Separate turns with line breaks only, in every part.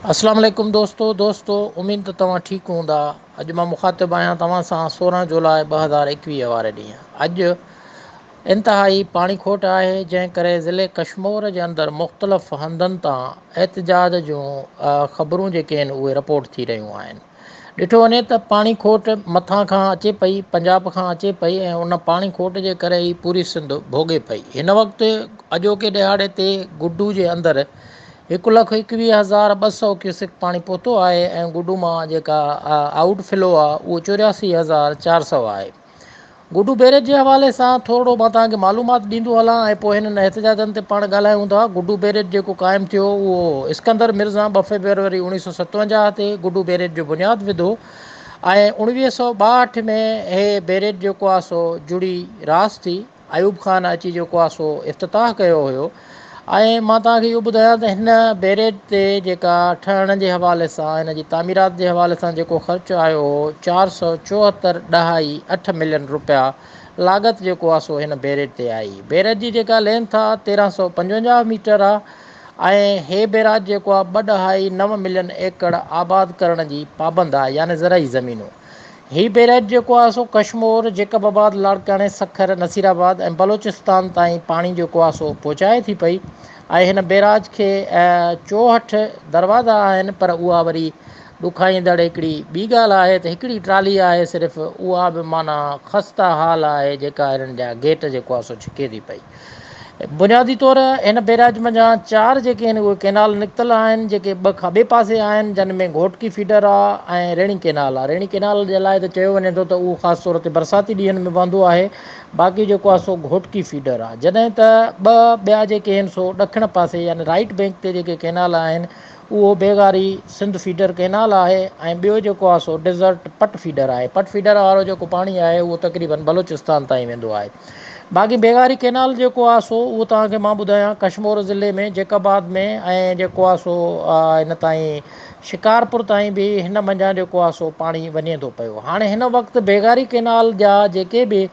अस्सलाम वालेकुम दोस्तो उम्मीद त तव्हां ठीकु हूंदा। अॼु मां मुखातिबु आहियां तव्हां सां 16 जुलाई 2021 वारे ॾींहुं। अॼु इंतिहाई पाणी खोट आहे, जंहिं करे ज़िले कश्मीर जे अंदरि मुख़्तलिफ़ हंधनि तां एहतिजाज जूं ख़बरूं जेके आहिनि उहे रिपोर्ट थी रहियूं आहिनि। ॾिठो वञे त पाणी खोट मथां खां अचे पई, पंजाब खां अचे पई ऐं उन पाणी खोट जे करे ई पूरी सिंध भोॻे पई। हिन वक़्तु अॼोके ॾिहाड़े ते गुडू जे अंदरि 1,21,200 क्यूसिक पाणी पहुतो आहे ऐं गुडू मां जेका आउटफ्लो आहे उहो 84,400 आहे। गुडू बैरेज जे हवाले सां थोरो मां तव्हांखे मालूमात ॾींदो हलां ऐं पोइ हिननि एहतिजाजनि ते पाण ॻाल्हायूं था। गुडू बैरेज जेको क़ाइमु थियो उहो सिकंदर मिर्ज़ा 2 फरवरी 1957 ते गुडू बैरेज जो बुनियादु विधो ऐं 1962 में हे बैरेज जेको आहे सो जुड़ी रास थी। अयूब ख़ान अची जेको आहे सो इफ़्तिताह कयो हुयो ऐं मां तव्हांखे इहो ॿुधायां त हिन बैरेज ते जेका ठहण जे हवाले सां हिन जी तामीरात जे हवाले सां जेको ख़र्चु आयो हो 474.8 मिलियन रुपया लागत जेको आहे सो हिन बैरेज ते आई। बैरेज जी जेका लेंथ आहे 1355 मीटर आहे ऐं हे बैराज जेको आहे 2.9 मिलियन एकड़ आबाद करण जी पाबंद आहे, यानी ज़रई ज़मीनूं। हीउ बैरेज जेको आहे सो कश्मीर, जेकबाबाद, लाड़काने, सखर, नसीराबाद ऐं बलोचिस्तान ताईं पाणी जेको आहे सो पहुचाए थी पई ऐं हिन बैराज खे 64 दरवाज़ा आहिनि, पर उहा वरी ॾुखाईंदड़ हिकिड़ी ॿी ॻाल्हि आहे त हिकिड़ी ट्राली आहे सिर्फ़ु, उहा बि माना ख़स्ता हाल आहे जेका हिननि जा गेट जेको आहे सो छिके थी पई। बुनियादी तौर हिन बैराज मंझां 4 जेके आहिनि उहे कैनाल निकितल आहिनि, जेके ॿिए पासे आहिनि, जिन में घोटकी फीडर आहे ऐं रेणी कैनाल आहे। रेणी कैनाल जे लाइ त चयो वञे थो त उहो ख़ासि तौर ते बरसाती ॾींहंनि में वांदो आहे, बाक़ी जेको आहे सो घोटकी फीडर आहे। जॾहिं त ॿिया जेके आहिनि सो ॾखिण पासे यानी राइट बैंक ते जेके कैनाल आहिनि उहो बेगारी सिंध फीडर कैनाल आहे ऐं ॿियो जेको आहे सो डिज़र्ट पट फीडर आहे। पट फीडर वारो जेको पाणी आहे उहो तक़रीबन बलोचिस्तान ताईं वेंदो आहे। बाक़ी बेगारी कैनाल जेको आहे सो उहो तव्हांखे मां ॿुधायां कश्मीर ज़िले में जेकाबाद में ऐं जेको आहे सो हिन ताईं शिकारपुर ताईं बि हिन मंझां जेको आहे सो पाणी वञे थो पियो। हाणे हिन वक़्तु बेगारी कैनाल जा जेके बि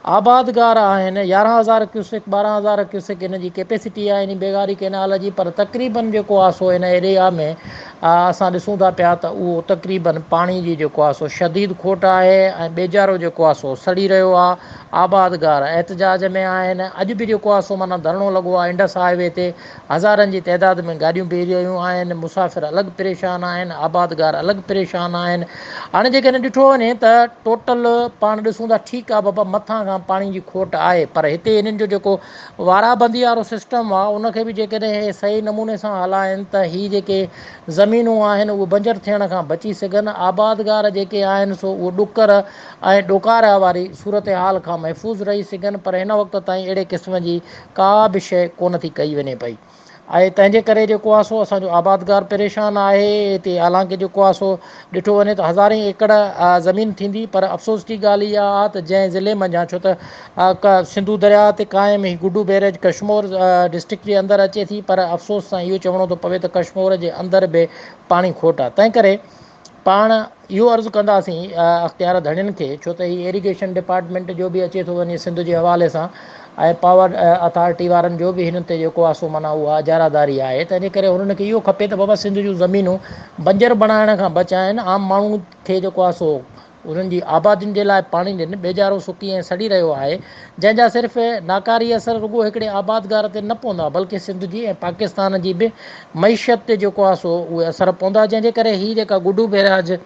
आबादगार आहिनि 11,000 क्यूसिक 12,000 क्यूसिक हिन जी कैपेसिटी आहे इन बेगारी कैनाल जी, पर तक़रीबन जेको आहे सो हिन एरिया में असां ॾिसूं था पिया त उहो तक़रीबन पाणी जी जेको आहे सो शदीद खोट आहे ऐं ॿेजारो जेको आहे सो सड़ी रहियो आहे। आबादगार एहतिजाज में आहिनि। अॼु बि जेको आहे सो माना धरणो लॻो आहे इंडस हाईवे ते, हज़ारनि जी तइदाद में गाॾियूं बीह रहियूं आहिनि, मुसाफ़िर अलॻि परेशान आहिनि, आबादगार अलॻि परेशान आहिनि। हाणे जेकॾहिं ॾिठो वञे त टोटल पाण ॾिसूं था ठीकु आहे बाबा मथां खां पाणी जी खोट आहे, पर हिते हिननि जो जेको वाराबंदी वारो सिस्टम आहे उनखे बि जेकॾहिं सही नमूने सां हलाइनि त हीअ जेके ज़मीनूं आहिनि उहे बंजर थियण खां बची सघनि, आबादगार जेके आहिनि सो उहे ॾुकर ऐं ॾोकार वारी सूरत हाल खां महफ़ूज़ रही सघनि, पर हिन वक़्त ताईं अहिड़े क़िस्म जी का बि शइ कोन थी कई वञे पई ऐं तंहिंजे करे जेको आहे सो असांजो आबादगार परेशान आहे हिते। हालांकि जेको आहे सो ॾिठो वञे त हज़ारें एकड़ ज़मीन थींदी, पर अफ़सोस जी ॻाल्हि इहा आहे त जंहिं ज़िले मंझां, छो त सिंधु दरिया ते क़ाइमु ही गुडू बैरेज कश्मीर डिस्ट्रिक्ट जे अंदरि अचे थी, पर अफ़सोस सां इहो चवणो थो पवे त कश्मीर जे अंदरि बि पाणी खोट आहे। तंहिं करे पाण इहो अर्ज़ु कंदासीं अख़्तियार धणियुनि खे, छो त हीअ इरीगेशन डिपार्टमेंट जो बि अचे थो वञे सिंध जे हवाले सां ऐं पावर अथॉरिटी वारनि जो बि हिन ते जेको आहे सो माना उहा इजारादारी आहे। तंहिंजे करे हुननि खे इहो खपे त बाबा सिंध जूं ज़मीनूं बंजर बणाइण खां बचाइनि, आम माण्हू खे जेको आहे सो उन्हनि जी आबादियुनि जे लाइ पाणी ॾियनि। ॿेजारो सुकी ऐं सड़ी रहियो आहे, जंहिंजा सिर्फ़ु नाकारी असर रुॻो हिकिड़े आबादगार ते न पवंदा, बल्कि सिंध जी ऐं पाकिस्तान जी बि मईशत ते जेको आहे सो उहे असरु पवंदा। जंहिंजे करे हीअ जेका गुडू बैराज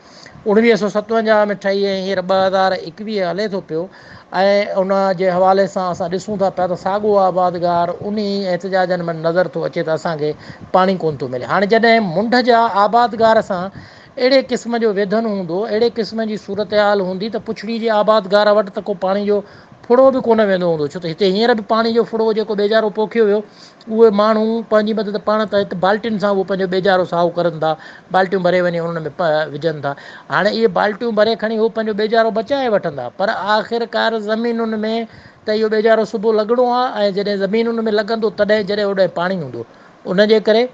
1957 में ठही ऐं हींअर 2021 हले थो पियो ऐं उन जे हवाले सां असां ॾिसूं था पिया त साॻियो आबादगार उन एहतिजाजनि में नज़र थो अचे त असांखे पाणी कोन थो मिले। हाणे जॾहिं मुंड जा आबादगार सां अहिड़े क़िस्म जो वेधन हूंदो, अहिड़े क़िस्म जी सूरत हाल हूंदी त पुछड़ी जे आबादगार वटि त को पाणी जो फुड़ो बि कोन वेंदो हूंदो, छो त हिते हींअर बि पाणी जो फुड़ो जेको ॿेजारो पोखियो वियो उहे माण्हू पंहिंजी मदद पाण त हिते बाल्टियुनि सां उहो पंहिंजो ॿेजारो साफ़ु करनि था, बाल्टियूं भरे वञी उन्हनि में विझनि था। हाणे इहे बाल्टियूं भरे खणी उहो पंहिंजो ॿेजारो बचाए वठंदा, पर आख़िरकार ज़मीनुनि में त इहो ॿेजारो सुबुह लॻणो आहे ऐं जॾहिं ज़मीनुनि में लॻंदो तॾहिं जॾहिं होॾे पाणी हूंदो। उन जे करे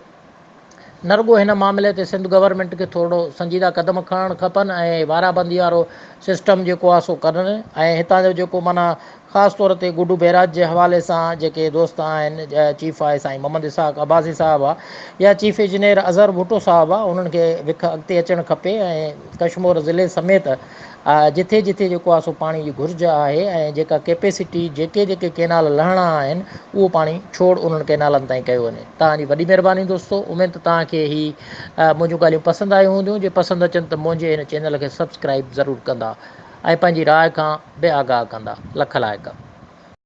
न रुॻो हिन मामले ते सिंध गवर्नमेंट खे थोरो संजीदा क़दम खणणु खपनि ऐं वाराबंदी वारो सिस्टम जेको आहे सो करनि ऐं हितां जो जेको माना ख़ासि तौर ते गुडू बैराज जे हवाले सां जेके दोस्त आहिनि चीफ आहे साईं मोहम्मद इसाक़ अब्बासी साहिबु आहे या चीफ इंजीनियर अज़हर भुटो साहिबु आहे उन्हनि खे अॻिते अचणु खपे ऐं कशमोर ज़िले समेत जिथे जिथे जेको आहे सो पाणी जी घुरिज आहे ऐं जेका कैपेसिटी जेके जेके केनाल लहणा आहिनि उहो पाणी छोड़ उन्हनि केनालनि ताईं कयो वञे। तव्हांजी वॾी महिरबानी दोस्तो, उमेदु तव्हांखे ही मुंहिंजूं ॻाल्हियूं पसंदि आयूं हूंदियूं। जे पसंदि अचनि त मुंहिंजे हिन चैनल खे सब्सक्राइब ज़रूरु कंदा ऐं पंहिंजी राय खां बे आगाह कंदा। लख लाइक़।